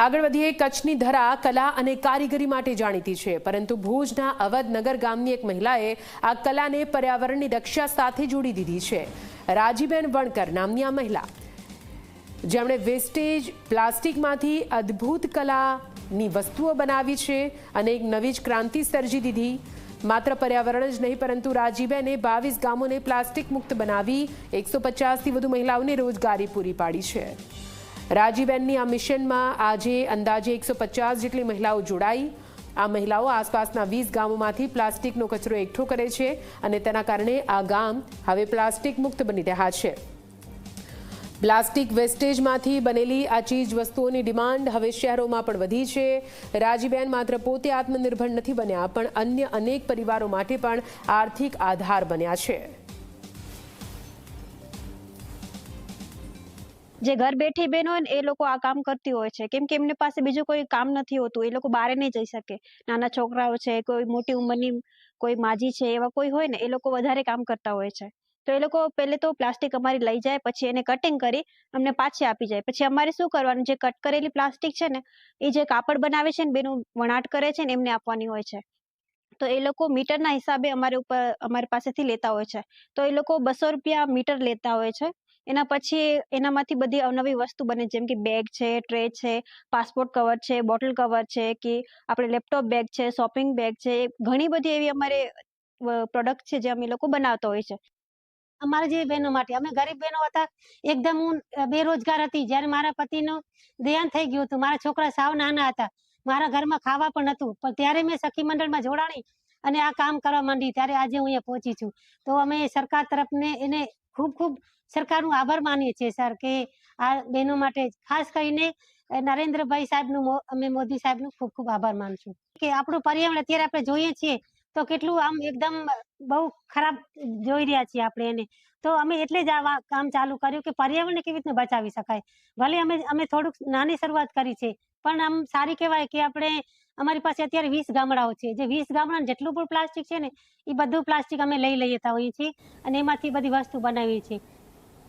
આગળ વધીએ કચ્છની ધરા કલા અને કારીગરી માટે જાણીતી છે, પરંતુ ભુજના અવધનગર ગામની એક મહિલાએ આ કલાને પર્યાવરણની રક્ષા સાથે જોડી દીધી છે। રાજીબેન વણકર નામની આ મહિલા, જેમણે વેસ્ટેજ પ્લાસ્ટિકમાંથી અદ્ભુત કલાની વસ્તુઓ બનાવી છે અને એક નવી જ ક્રાંતિ સર્જી દીધી। માત્ર પર્યાવરણ જ નહીં, પરંતુ રાજીબેને 22 ગામોને પ્લાસ્ટિક મુક્ત બનાવી 150થી વધુ મહિલાઓને રોજગારી પૂરી પાડી છે। રાજીબેનની આ મિશનમાં આજે અંદાજે 150 જેટલી મહિલાઓ જોડાઈ। આ મહિલાઓ આસપાસના 20 ગામોમાંથી પ્લાસ્ટિકનો કચરો એકઠો કરે છે અને તેના કારણે આ ગામ હવે પ્લાસ્ટિક મુક્ત બની રહ્યા છે। પ્લાસ્ટિક વેસ્ટેજમાંથી બનેલી આ ચીજ વસ્તુઓની ડિમાન્ડ હવે શહેરોમાં પણ વધી છે। રાજીબેન માત્ર પોતે આત્મનિર્ભર નથી બન્યા, પણ અન્ય અનેક પરિવારો માટે પણ આર્થિક આધાર બન્યા છે। જે ઘર બેઠી બહેનો હોય ને એ લોકો આ કામ કરતી હોય છે, કેમ કે એમને પાસે બીજું કોઈ કામ નથી હોતું। એ લોકો બહાર નહીં જઈ શકે। નાના છોકરાઓ છે, કોઈ મોટી ઉંમરની કોઈ માજી છે, એવા કોઈ હોય ને એ લોકો વધારે કામ કરતા હોય છે। તો એ લોકો પહેલે તો પ્લાસ્ટિક અમારી લઈ જાય, પછી એને કટિંગ કરી અમને પાછી આપી જાય। પછી અમારે શું કરવાનું, જે કટ કરેલી પ્લાસ્ટિક છે ને એ જે કાપડ બનાવે છે ને બેનું વણાટ કરે છે ને એમને આપવાની હોય છે। તો એ લોકો મીટરના હિસાબે અમારી પાસેથી લેતા હોય છે। તો એ લોકો 200 રૂપિયા મીટર લેતા હોય છે। એના પછી એનામાંથી બધી અવનવી વસ્તુ બને, જેમ કે બેગ છે, ટ્રે છે, પાસપોર્ટ કવર છે, બોટલ કવર છે, કે આપણે લેપટોપ બેગ છે, શોપિંગ બેગ છે, ઘણી બધી એવી અમારે પ્રોડક્ટ છે જે અમે લોકો બનાવતા હોય છે। અમારા જેવી બહેનો માટે, અમે ગરીબ બહેનો હતા, એકદમ હું બેરોજગાર હતી જ્યારે મારા પતિનું દેહાંત થઈ ગયું હતું। મારા છોકરા સાવ નાના હતા, મારા ઘરમાં ખાવા પણ નહોતું, પણ ત્યારે મેં સખી મંડળમાં જોડાણી અને આ કામ કરવા માંડી, ત્યારે આજે હું અહીંયા પહોંચી છું। તો અમે સરકાર તરફને એને ખૂબ ખૂબ સરકારનો આભાર માનીએ છીએ સર, કે આ બહેનો માટે ખાસ કરીને નરેન્દ્રભાઈ સાહેબનું, અમે મોદી સાહેબનું ખૂબ ખૂબ આભાર માનશું। કે આપણું પર્યાવરણ અત્યારે આપણે જોઈએ છીએ તો કેટલું આમ એકદમ બહુ ખરાબ જોઈ રહ્યા છીએ આપણે એને, તો અમે એટલે જ આ કામ ચાલુ કર્યું કે પર્યાવરણને કેવી રીતે બચાવી શકાય। ભલે અમે થોડુંક નાની શરૂઆત કરી છે, પણ આમ સારી કહેવાય કે આપણે અમારી પાસે અત્યારે 20 ગામડાઓ છે, જે 20 ગામડાને જેટલું પણ પ્લાસ્ટિક છે ને એ બધું પ્લાસ્ટિક અમે લઈ લેતા હોઈએ છીએ અને એમાંથી બધી વસ્તુ બનાવીએ છીએ।